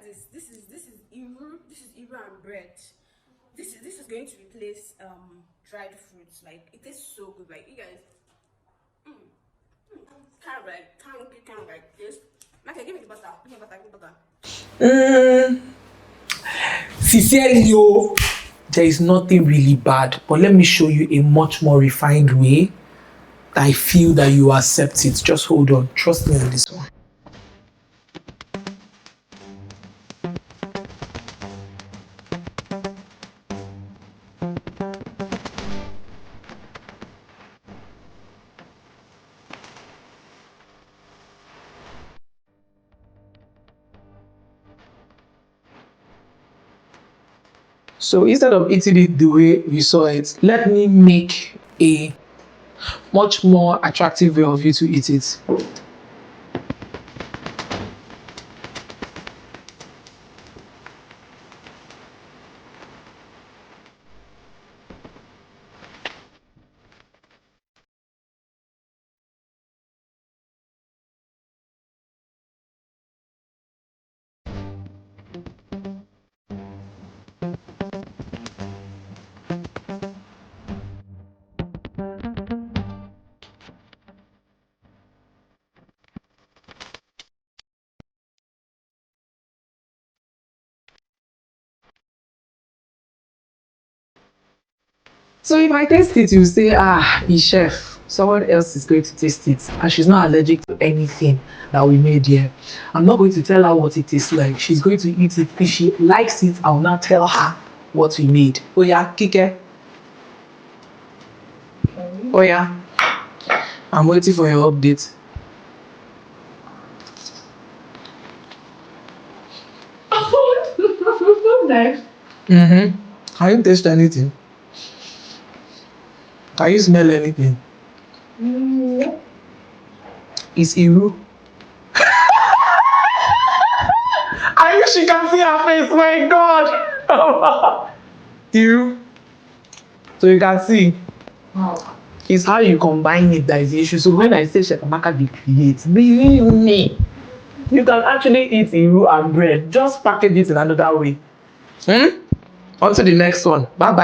this. This is iru. This is iru and bread. This is going to replace dried fruits. Like it tastes so good. Like you guys kind of like this. Okay, give me the butter. Give me butter. Give me butter. Sincerely, there is nothing really bad, but let me show you a much more refined way. I feel that you accept it. Just hold on. Trust me on this one. So instead of eating it the way you saw it, let me make a much more attractive way of you to eat it. So if I taste it, you say, he's chef. Someone else is going to taste it. And she's not allergic to anything that we made here. I'm not going to tell her what it tastes like. She's going to eat it. If she likes it, I will not tell her what we made. Oh yeah, Kike. Oh yeah. I'm waiting for your update. Nice. Can you taste anything? Can you smell anything? It's Iru. I wish you can see her face, my God. Iru. So you can see. It's how you combine it that is the issue. So when I say Chef Amaka dey create, believe me, you can actually eat Iru and bread. Just package it in another way. On to the next one. Bye bye.